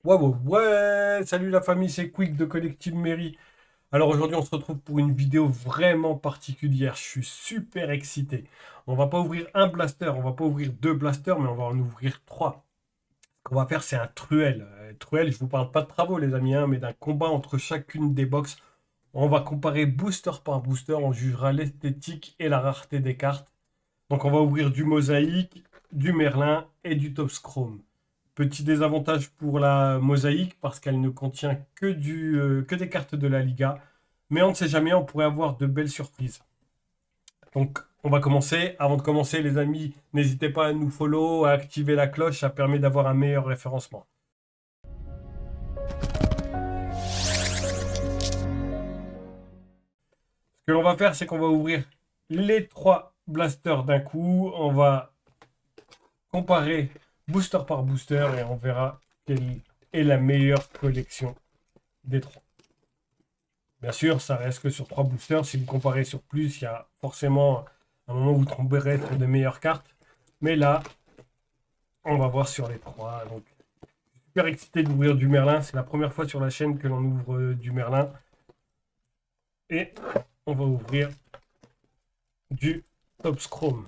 Ouais, ouais, ouais, salut la famille, c'est Quick de Collective Mairie. Alors aujourd'hui, on se retrouve pour une vidéo vraiment particulière. Je suis super excité. On va pas ouvrir un blaster, on va pas ouvrir deux blasters, mais on va en ouvrir trois. Ce qu'on va faire, c'est un truel. Truel, je vous parle pas de travaux, les amis, hein, mais d'un combat entre chacune des box. On va comparer booster par booster, on jugera l'esthétique et la rareté des cartes. Donc on va ouvrir du mosaïque, du merlin et du top chrome. Petit désavantage pour la mosaïque parce qu'elle ne contient que des cartes de la Liga. Mais on ne sait jamais, on pourrait avoir de belles surprises. Donc on va commencer. Avant de commencer, les amis, n'hésitez pas à nous follow, à activer la cloche, ça permet d'avoir un meilleur référencement. Ce que l'on va faire, c'est qu'on va ouvrir les trois blasters d'un coup. On va comparer booster par booster et on verra quelle est la meilleure collection des trois. Bien sûr, ça reste que sur trois boosters. Si vous comparez sur plus, il y a forcément un moment où vous tomberez sur des meilleures cartes. Mais là, on va voir sur les trois. Donc, super excité d'ouvrir du Merlin. C'est la première fois sur la chaîne que l'on ouvre du Merlin. Et on va ouvrir du Top Chrome.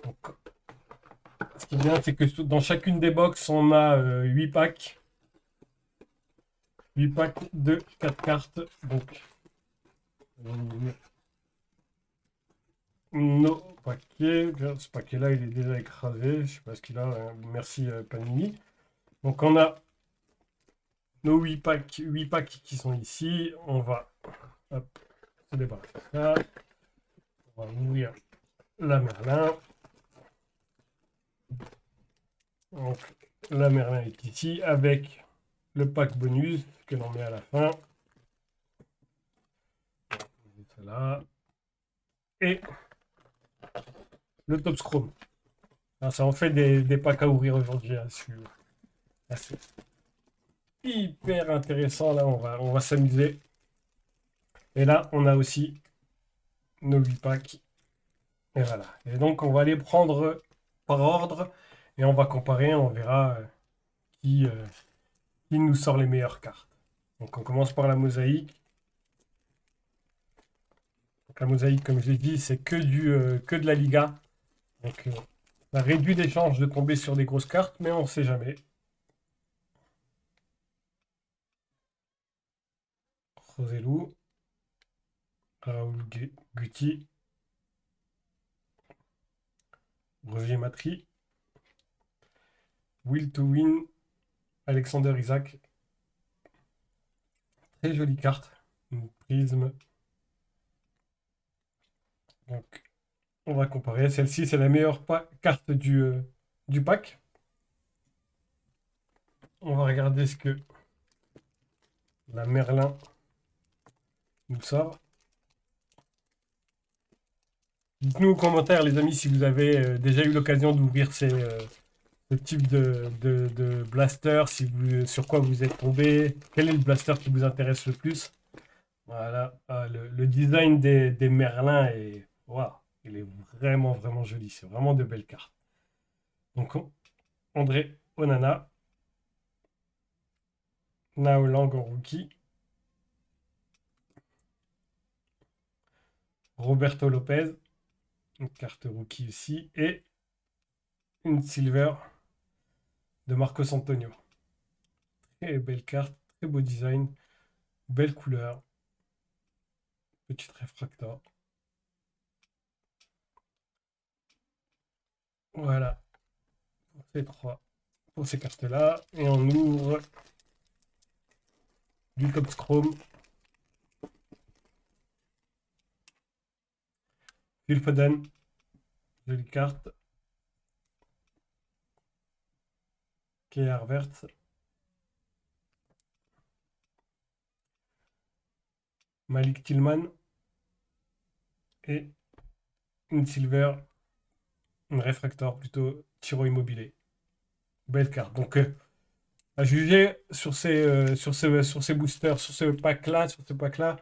Donc, ce qui est bien, c'est que dans chacune des box, on a 8 packs. 8 packs de 4 cartes. Donc, on va ouvrir nos paquets. Ce paquet-là, il est déjà écrasé. Je sais pas ce qu'il a. Merci Panini. Donc on a nos 8 packs qui sont ici. On va hop, se débarrasser de ça. On va ouvrir la Merlin. Donc la Merlin est ici avec le pack bonus que l'on met à la fin. Là. Et le Top Chrome. Alors, ça en fait des packs à ouvrir aujourd'hui. Hein, c'est hyper intéressant. Là, on va s'amuser. Et là, on a aussi nos 8 packs. Et voilà. Et donc, on va les prendre par ordre et on va comparer. On verra qui, euh, qui nous sort les meilleures cartes. Donc, on commence par la mosaïque. Donc, la mosaïque, comme je l'ai dit, c'est que de la Liga. Donc, ça réduit les chances de tomber sur des grosses cartes, mais on ne sait jamais. Roselou, Raoul Guti, Roger Matri, Will to Win, Alexander Isaac. Très jolie carte. Une prisme. Donc, on va comparer. Celle-ci, c'est la meilleure carte du pack. On va regarder ce que la Merlin nous sort. Dites-nous aux commentaires, les amis, si vous avez déjà eu l'occasion d'ouvrir ce type de blaster, si sur quoi vous êtes tombé, quel est le blaster qui vous intéresse le plus. Voilà, le design des Merlins est, waouh, il est vraiment, vraiment joli. C'est vraiment de belles cartes. Donc, André Onana, Nao Lang en rookie, Roberto Lopez, une carte rookie aussi, et une silver de Marcos Antonio. Très belle carte, très beau design, belle couleur, petite réfractor. Voilà, pour ces trois, pour ces cartes-là. Et on ouvre du Top Chrome, Phil Foden, jolie carte, Kai Havertz, Malik Tillman et une silver, une réfractor plutôt, Tiro Immobilier. Belle carte. Donc, à juger sur ces boosters, sur ce pack-là,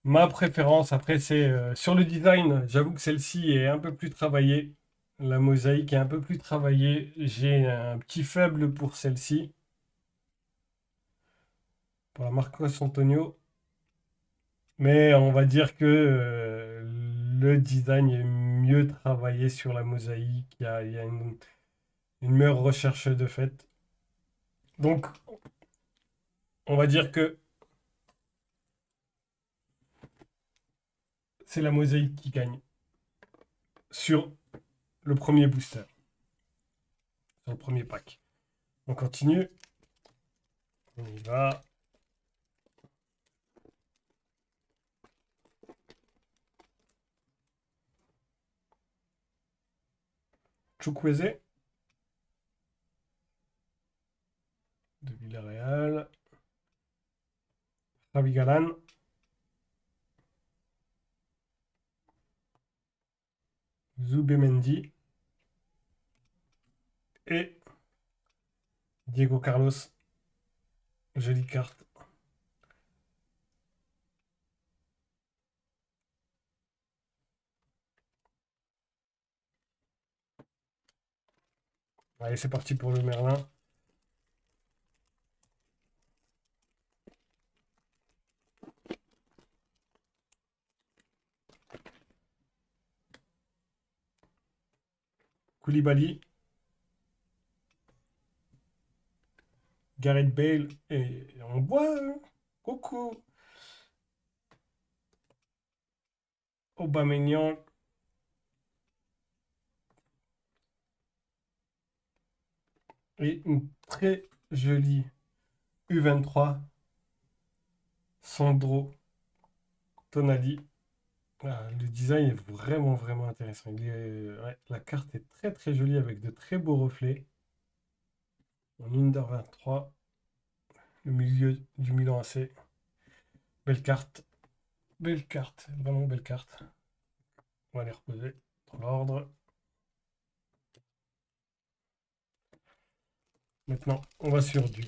ma préférence, après, c'est sur le design. J'avoue que celle-ci est un peu plus travaillée. La mosaïque est un peu plus travaillée. J'ai un petit faible pour celle-ci. Pour la Marcos Antonio. Mais on va dire que le design est mieux travaillé sur la mosaïque. Il y a une meilleure recherche de fait. Donc, on va dire que c'est la mosaïque qui gagne sur le premier booster, sur le premier pack. On continue. On y va. Chukwueze de Villarreal. Javi Galán. Zubemendi. Et Diego Carlos. Jolie carte. Allez, c'est parti pour le Merlin. Koulibaly. Gareth Bale. Et on voit. Coucou. Aubameyang. Et une très jolie U23. Sandro Tonali. Ah, le design est vraiment, vraiment intéressant. Ouais, la carte est très, très jolie avec de très beaux reflets. En Under 23. Le milieu du Milan AC. Belle carte. Belle carte. Vraiment belle carte. On va les reposer dans l'ordre. Maintenant, on va sur du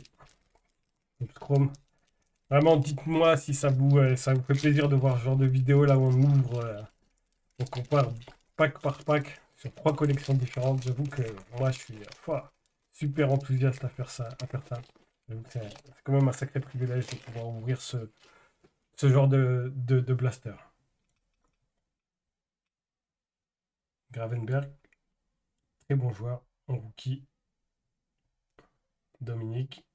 Chrome. Vraiment, dites-moi si ça vous fait plaisir de voir ce genre de vidéo là où on ouvre, on compare pack par pack sur 3 collections différentes. J'avoue que moi, je suis super enthousiaste à faire ça. J'avoue que c'est quand même un sacré privilège de pouvoir ouvrir ce genre de blaster. Gravenberg, très bon joueur en rookie. Dominique,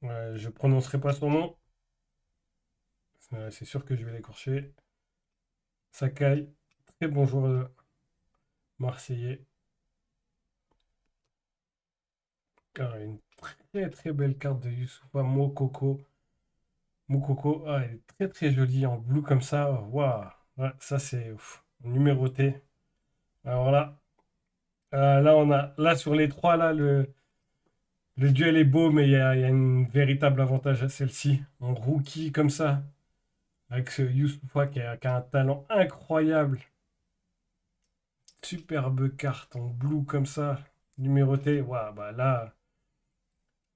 je prononcerai pas son nom. C'est sûr que je vais l'écorcher. Sakai, très bon joueur marseillais. Ah, une très très belle carte de Youssoufa Moukoko. Moukoko, ah, elle est très très jolie en bleu comme ça. Waouh, ouais, ça c'est numéroté. Alors là, là on a là sur les trois là le duel est beau, mais il y a un véritable avantage à celle-ci. En rookie comme ça, avec ce Youssoufa qui a un talent incroyable. Superbe carte en blue comme ça, numérotée. Waouh, bah là,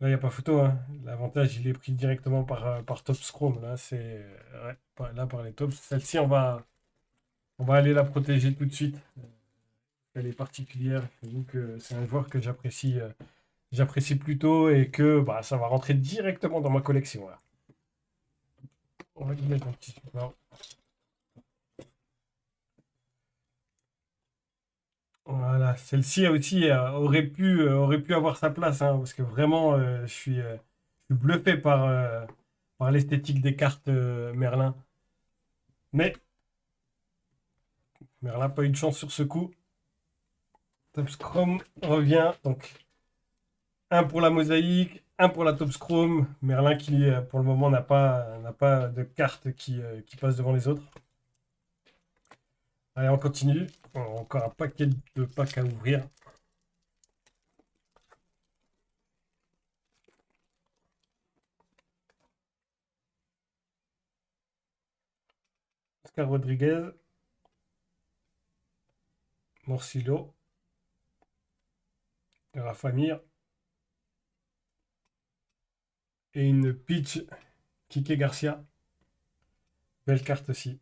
il n'y a pas photo, hein. L'avantage, il est pris directement par Top Scrum. Là, c'est ouais, là par les tops. Celle-ci, on va aller la protéger tout de suite. Elle est particulière. Donc, c'est un joueur que j'apprécie plutôt et que bah, ça va rentrer directement dans ma collection. Là. On va lui mettre un petit support. Voilà, celle-ci aussi aurait pu avoir sa place, hein, parce que vraiment, je suis bluffé par l'esthétique des cartes Merlin. Mais Merlin n'a pas eu de chance sur ce coup. Top Scrum revient, donc un pour la mosaïque, un pour la Top Scrum. Merlin qui, pour le moment, n'a pas de carte qui passe devant les autres. Allez, on continue. Encore un paquet de packs à ouvrir. Oscar Rodriguez. Morcillo. Rafa Mir. Et une pitch Kike Garcia. Belle carte aussi.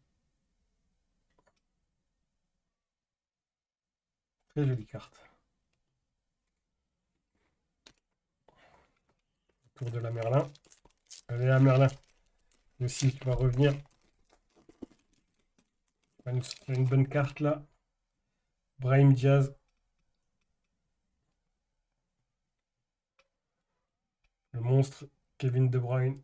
Très jolie carte. Tour de la Merlin. Allez, la Merlin. Aussi, tu vas revenir. Tu vas nous sortir une bonne carte là. Brahim Diaz. Le monstre. Kevin De Bruyne.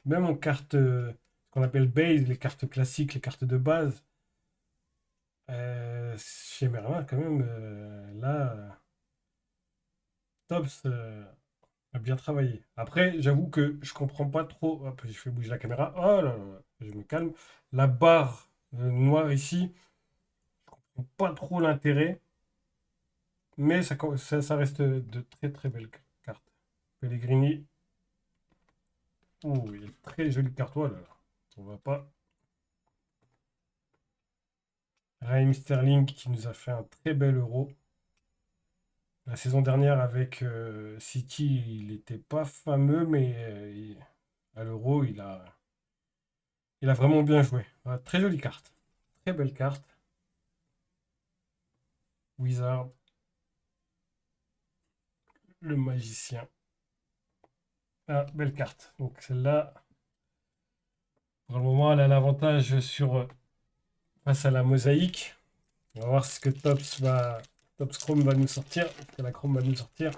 Même en carte, ce qu'on appelle base, les cartes classiques, les cartes de base. Chez Merlin, quand même, là, Tops a bien travaillé. Après, j'avoue que je comprends pas trop. Hop, je fais bouger la caméra. Oh là là, je me calme. La barre noire ici, pas trop l'intérêt, mais ça reste de très très belles cartes. Pellegrini. Oh, il y a une très jolie carte. Oh là là, on va pas. Raheem Sterling qui nous a fait un très bel euro. La saison dernière avec City, il n'était pas fameux, mais à l'Euro, il a vraiment bien joué. Voilà, très jolie carte. Très belle carte. Wizard, le magicien. Ah, belle carte. Donc celle-là, pour le moment, elle a l'avantage face à la mosaïque. On va voir ce que Tops Chrome va nous sortir. Ce que la Chrome va nous sortir.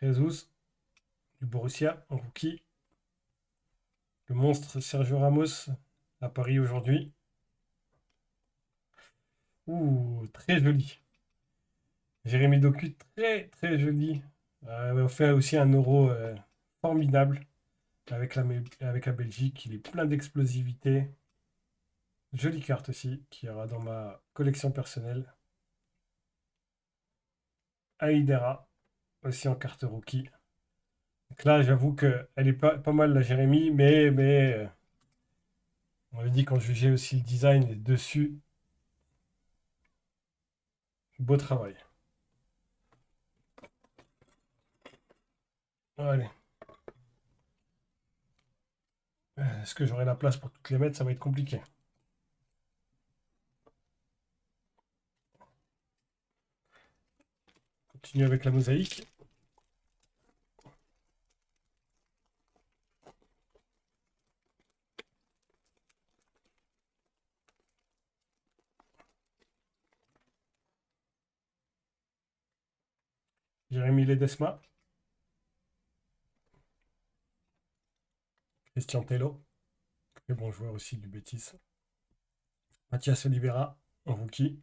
Jesus, du Borussia, en rookie. Le monstre Sergio Ramos à Paris aujourd'hui. Ouh, très joli. Jérémy Doku, très très joli. On fait aussi un euro formidable avec la Belgique. Il est plein d'explosivité. Jolie carte aussi, qui ira dans ma collection personnelle. Aïdera, aussi en carte rookie. Donc là, j'avoue qu'elle est pas mal la Jérémy, mais on avait dit qu'on jugeait aussi le design dessus. Beau travail. Allez. Est-ce que j'aurai la place pour toutes les mettre? Ça va être compliqué. Continue avec la mosaïque. Jérémy Ledesma. Christian Tello. Très bon joueur aussi du Betis. Mathias Oliveira, en rookie.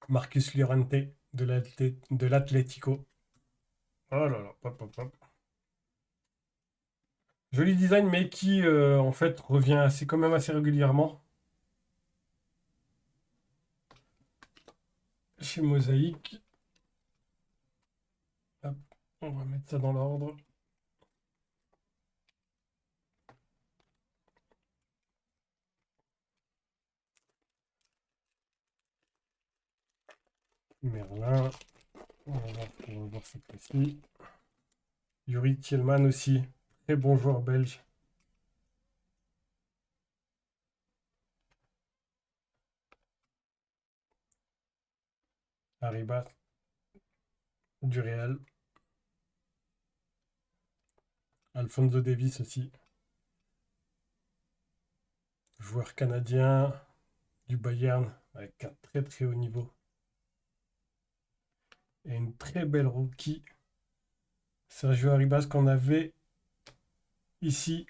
Marcus Llorente de l'Atlético. Oh là là, hop, hop, hop. Joli design, mais qui en fait revient quand même assez régulièrement. Chez Mosaïque. Hop, on va mettre ça dans l'ordre. Merlin. On va voir cette fois-ci. Yuri Tillman aussi. Très bon joueur belge. Arribas. Du Real. Alfonso Davis aussi. Joueur canadien du Bayern avec un très très haut niveau. Et une très belle rookie. Sergio Arribas qu'on avait ici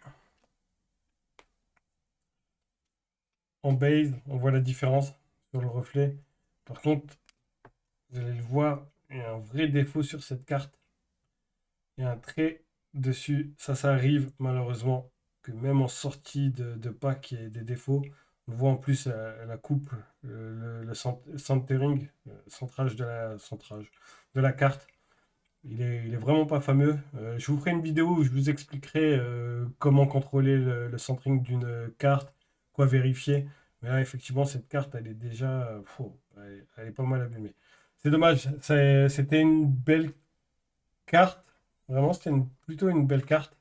en base. On voit la différence sur le reflet. Par contre, vous allez le voir, il y a un vrai défaut sur cette carte. Il y a un trait dessus. Ça arrive malheureusement que même en sortie de pack, il y ait des défauts. On voit en plus la coupe, le centering, le centrage de la carte. Il est vraiment pas fameux. Je vous ferai une vidéo où je vous expliquerai comment contrôler le centering d'une carte, quoi vérifier. Mais là, effectivement, cette carte, elle est déjà, elle est pas mal abîmée. C'est dommage. C'était une belle carte. Vraiment, c'était plutôt une belle carte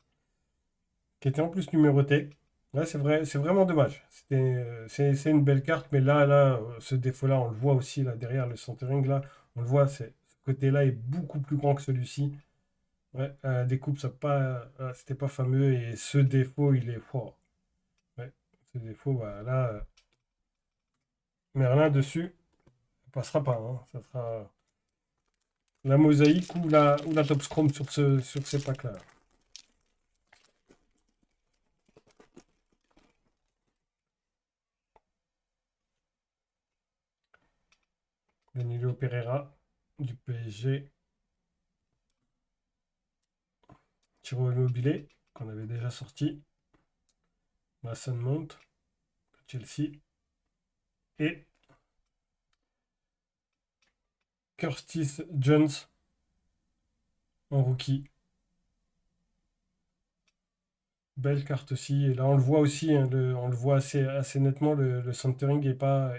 qui était en plus numérotée. Là, c'est vrai, c'est vraiment dommage. C'est une belle carte, mais ce défaut-là, on le voit aussi là derrière le centering là, on le voit, ce côté-là est beaucoup plus grand que celui-ci. Ouais, découpe, ça pas, c'était pas fameux et ce défaut, il est fort. Ouais, ce défaut, bah, là, Merlin dessus, ça passera pas, hein. Ça sera la mosaïque ou la top chrome sur ces packs-là. Danilo Pereira du PSG. Ciro Immobilier, qu'on avait déjà sorti. Mason Mount, Chelsea. Et Curtis Jones en rookie. Belle carte aussi. Et là, on le voit aussi, hein, on le voit assez nettement. Le centering est pas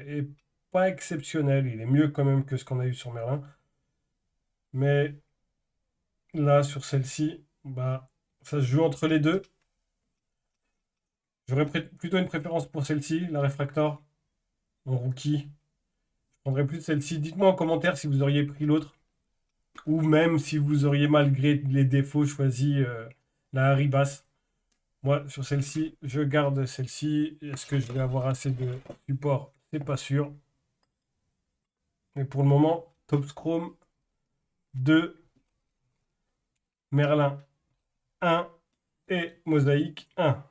exceptionnel. Il est mieux quand même que ce qu'on a eu sur Merlin. Mais là, sur celle-ci, bah, ça se joue entre les deux. J'aurais plutôt une préférence pour celle-ci, la Refractor, en rookie. Je prendrais plus celle-ci. Dites-moi en commentaire si vous auriez pris l'autre. Ou même si vous auriez, malgré les défauts, choisi la Haribas. Moi, sur celle-ci, je garde celle-ci. Est-ce que je vais avoir assez de support? C'est pas sûr. Mais pour le moment, Topps Chrome 2, Merlin 1 et Mosaïque 1.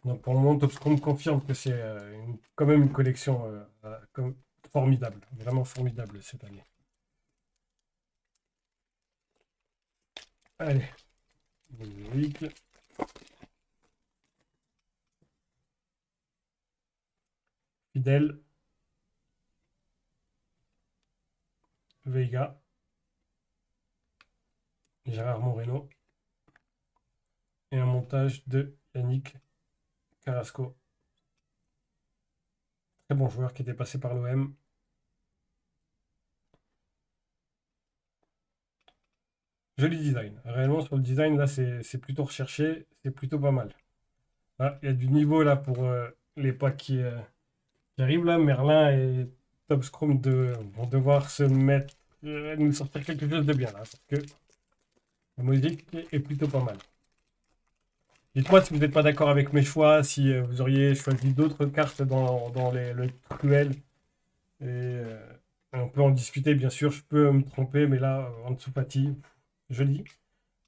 Donc pour le moment, Topps Chrome confirme que c'est quand même une collection formidable. Vraiment formidable cette année. Allez, Mosaïque. Fidèle. Veiga. Gérard Moreno. Et un montage de Yannick Carrasco. Très bon joueur qui était passé par l'OM. Joli design. Réellement, sur le design, là, c'est plutôt recherché. C'est plutôt pas mal. Ah, il y a du niveau là pour les packs qui arrivent là. Merlin et Top Scrum vont devoir se mettre, nous sortir quelque chose de bien là. Parce que la musique est plutôt pas mal. Dites-moi si vous n'êtes pas d'accord avec mes choix, si vous auriez choisi d'autres cartes dans le cruel. Et on peut en discuter, bien sûr. Je peux me tromper, mais là, Ansu Fati, joli.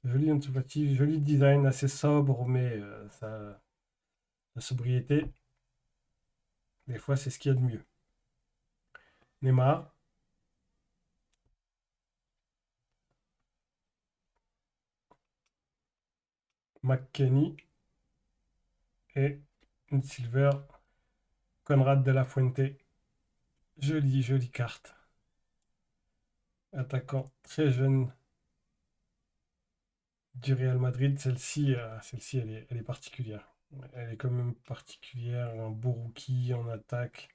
Joli Ansu Fati, joli design, assez sobre, mais la sobriété, des fois, c'est ce qu'il y a de mieux. Neymar, McKenny et une silver, Conrad de la Fuente. Jolie, jolie carte. Attaquant très jeune du Real Madrid. Celle-ci, elle est particulière. Elle est quand même particulière. Un beau rookie en attaque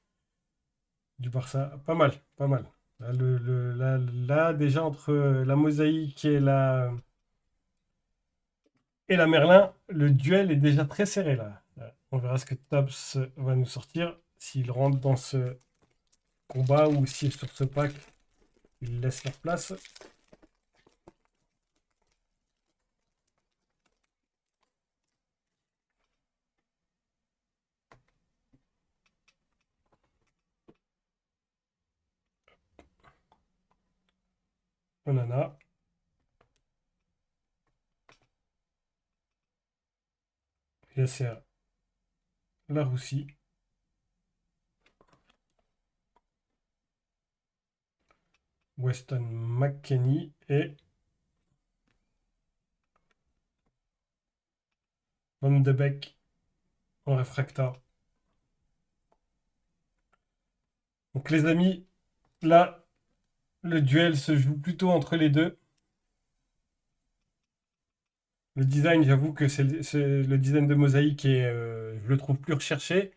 du Barça. Pas mal, pas mal. Là, là, déjà, entre la mosaïque et la Merlin, le duel est déjà très serré là. On verra ce que Tops va nous sortir. S'il rentre dans ce combat ou si sur ce pack, il laisse leur place. Onana, Yasser Laroussi, Weston McKennie et Van de Beek en réfractaire. Donc les amis, là, le duel se joue plutôt entre les deux. Le design, j'avoue que c'est le design de Mosaïque et je le trouve plus recherché.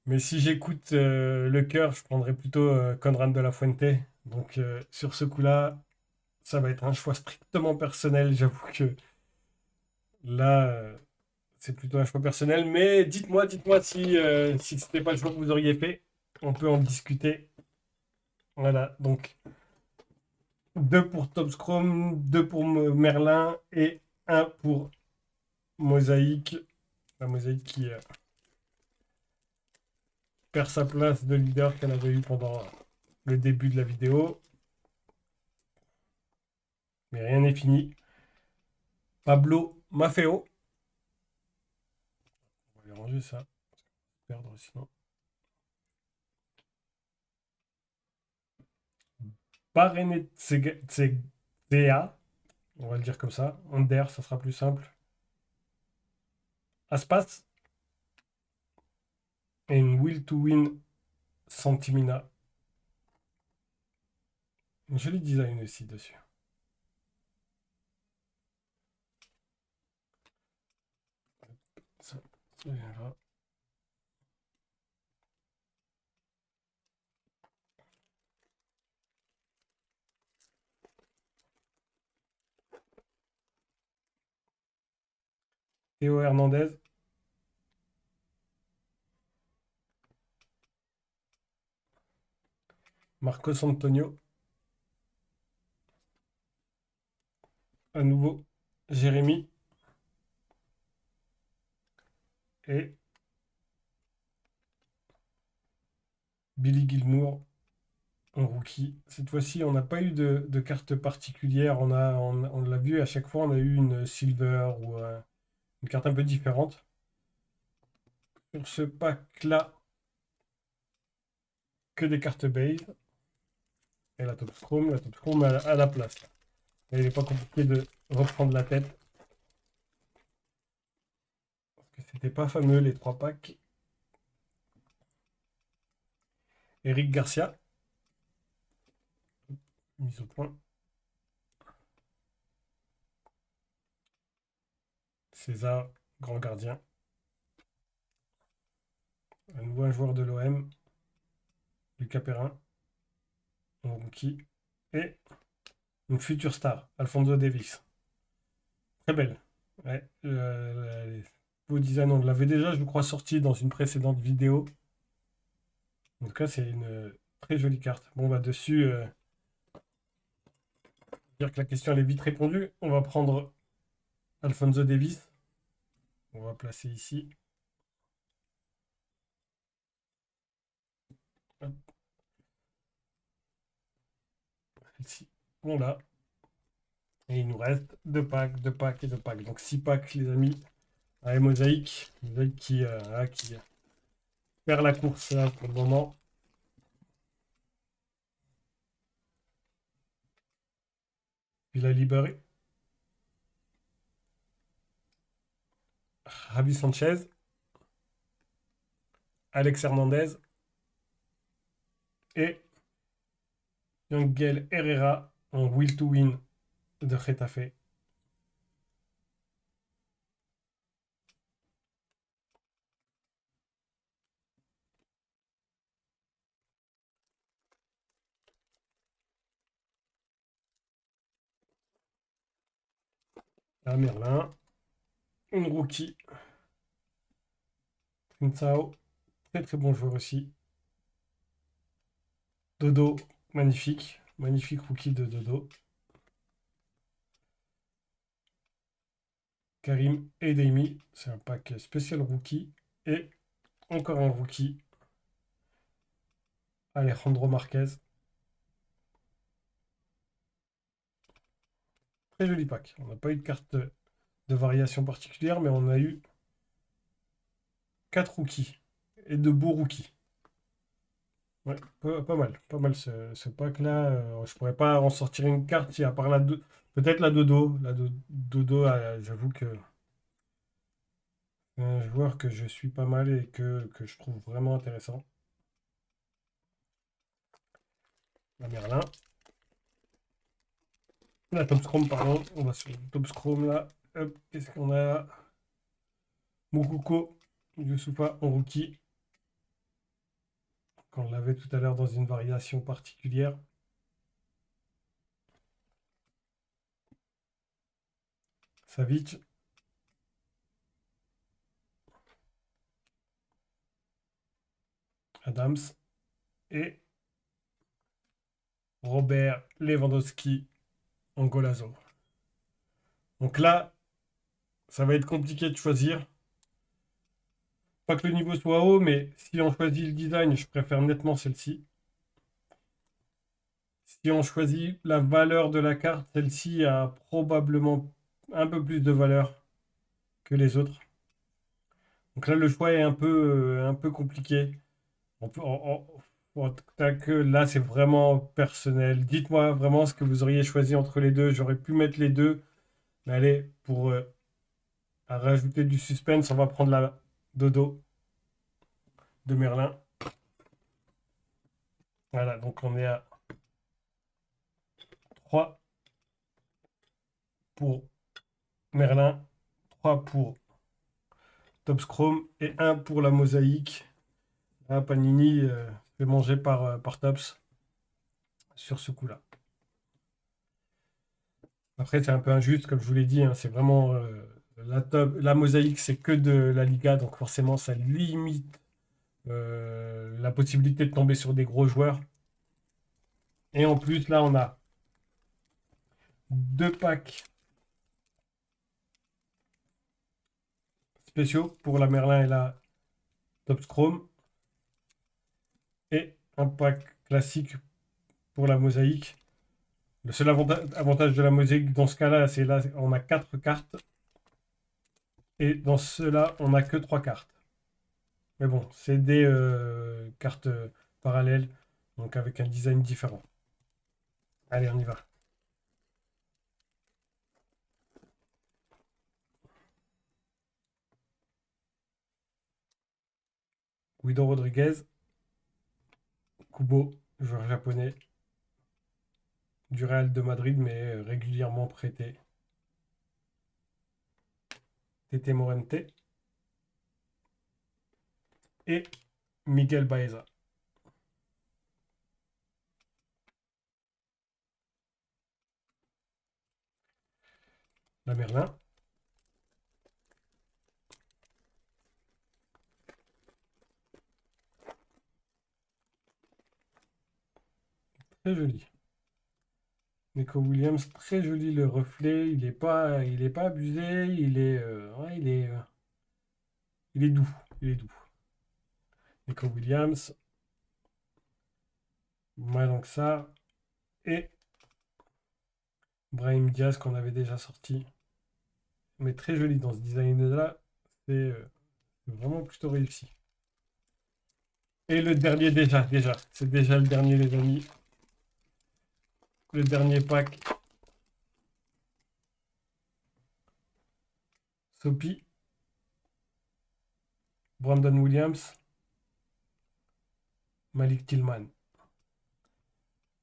Mais si j'écoute le cœur, je prendrais plutôt Conrad de la Fuente. Donc sur ce coup-là, Ça va être un choix strictement personnel. J'avoue que là, c'est plutôt un choix personnel. Mais dites-moi si c'était pas le choix que vous auriez fait. On peut en discuter. Voilà, donc 2 pour Top Chrome, 2 pour Merlin et un pour Mosaïque. La Mosaïque qui perd sa place de leader qu'elle avait eu pendant le début de la vidéo. Mais rien n'est fini. Pablo Maffeo. On va lui ranger ça. Perdre sinon. Barenetsegea. On va le dire comme ça. Under, ça sera plus simple. Aspas. Et une Will to Win Santimina. Un joli design aussi dessus. Ça viendra. Théo Hernandez. Marcos Antonio. À nouveau, Jérémy. Et Billy Gilmour en rookie. Cette fois-ci, on n'a pas eu de carte particulière. On l'a vu à chaque fois, on a eu une silver ou une carte un peu différente. Sur ce pack-là, que des cartes base. Et la Top Chrome à la place. Et il n'est pas compliqué de reprendre la tête. Parce que c'était pas fameux les 3 packs. Eric Garcia. Mise au point. César, grand gardien. À nouveau un joueur de l'OM. Lucas Perrin. En rookie. Et une future star, Alfonso Davis. Très belle. Ouais, beau design, on l'avait déjà, je crois, sorti dans une précédente vidéo. En tout cas, c'est une très jolie carte. Bon, bah dessus, dire que la question elle est vite répondue. On va prendre Alfonso Davis. On va placer ici. Hop. Ici. Voilà. Et il nous reste 2 packs, 2 packs et 2 packs. Donc 6 packs, les amis. Allez, Mosaïque. Mosaïque qui perd la course là pour le moment. Il a libéré. Javi Sanchez. Alex Hernandez. Et Yangel Herrera en Will to Win de Getafe. La Merlin. Une rookie. Trincao. Très très bon joueur aussi. Dodo. Magnifique. Magnifique rookie de Dodo. Karim Edemi. C'est un pack spécial rookie. Et encore un rookie. Alejandro Marquez. Très joli pack. On n'a pas eu de carte de variation particulière, mais on a eu 4 rookies. Et de beaux rookies. Ouais, pas mal ce pack-là. Je pourrais pas en sortir une carte, à part peut-être la Dodo. Dodo, j'avoue que c'est un joueur que je suis pas mal et que je trouve vraiment intéressant. La Merlin. La Top Scrum, pardon. On va sur le Top Scrum là. Hop, qu'est-ce qu'on a? Moukouko, Youssoufa en rookie. Qu'on l'avait tout à l'heure dans une variation particulière. Savic. Adams. Et Robert Lewandowski en Golazo. Donc là, ça va être compliqué de choisir. Pas que le niveau soit haut, mais si on choisit le design, je préfère nettement celle-ci. Si on choisit la valeur de la carte, celle-ci a probablement un peu plus de valeur que les autres. Donc là, le choix est un peu compliqué. On peut, que là, c'est vraiment personnel. Dites-moi vraiment ce que vous auriez choisi entre les deux. J'aurais pu mettre les deux. Mais allez, pour rajouter du suspense, on va prendre la Dodo de Merlin. Voilà, donc on est à 3 pour Merlin, 3 pour Topps Chrome et 1 pour la mosaïque. Là, Panini fait manger par Topps sur ce coup-là. Après, c'est un peu injuste, comme je vous l'ai dit, hein, c'est vraiment la mosaïque, c'est que de la Liga, donc forcément, ça limite la possibilité de tomber sur des gros joueurs. Et en plus, là, on a 2 packs spéciaux pour la Merlin et la Topps Chrome. Et un pack classique pour la mosaïque. Le seul avantage de la mosaïque dans ce cas-là, c'est là, on a 4 cartes. Et dans cela, on n'a que 3 cartes. Mais bon, c'est des cartes parallèles, donc avec un design différent. Allez, on y va. Guido Rodriguez, Kubo, joueur japonais du Real de Madrid, mais régulièrement prêté. Tete Morente et Miguel Baeza. La Merlin. Très joli. Nico Williams, très joli le reflet. Il est pas abusé. Ouais, il est doux. Il est doux. Nico Williams. Donc ça. Et Brahim Diaz qu'on avait déjà sorti. Mais très joli dans ce design-là. C'est vraiment plutôt réussi. Et le dernier déjà. C'est déjà le dernier les amis. Le dernier pack. Sopi. Brandon Williams. Malik Tillman.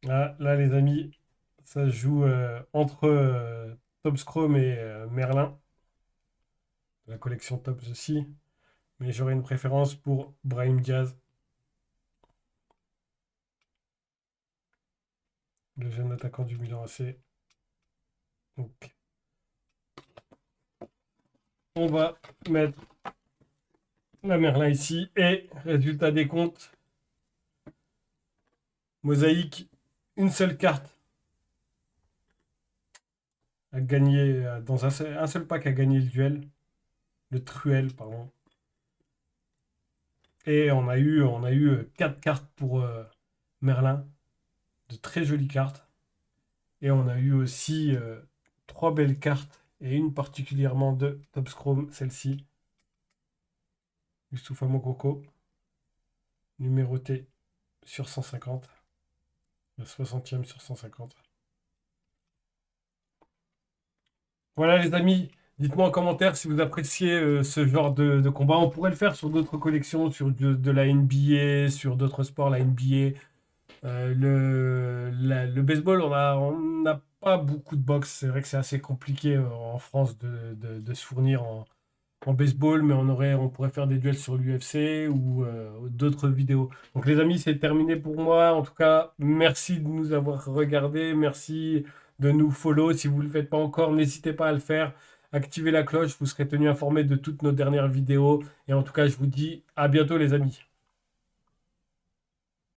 Là, les amis, ça se joue entre Topps Chrome et Merlin. La collection Topps aussi. Mais j'aurais une préférence pour Brahim Diaz. Le jeune attaquant du Milan AC. Donc, on va mettre la Merlin ici. Et résultat des comptes. Mosaïque, une seule carte a gagné, dans un seul pack a gagné le duel. Le truel, pardon. Et on a eu 4 cartes pour Merlin. De très jolies cartes. Et on a eu aussi 3 belles cartes. Et une particulièrement de Topps Chrome, celle-ci. Youssoupha Moukoko. Numéroté sur 150. Le 60e sur 150. Voilà les amis, dites-moi en commentaire si vous appréciez ce genre de combat. On pourrait le faire sur d'autres collections, sur de la NBA, sur d'autres sports, la NBA. Le baseball, on n'a pas beaucoup de box. C'est vrai que c'est assez compliqué en France de se fournir en baseball, mais on pourrait faire des duels sur l'UFC ou d'autres vidéos. Donc les amis, c'est terminé pour moi. En tout cas, merci de nous avoir regardés. Merci de nous follow. Si vous ne le faites pas encore, n'hésitez pas à le faire. activez la cloche, vous serez tenu informé de toutes nos dernières vidéos. Et en tout cas, je vous dis à bientôt les amis.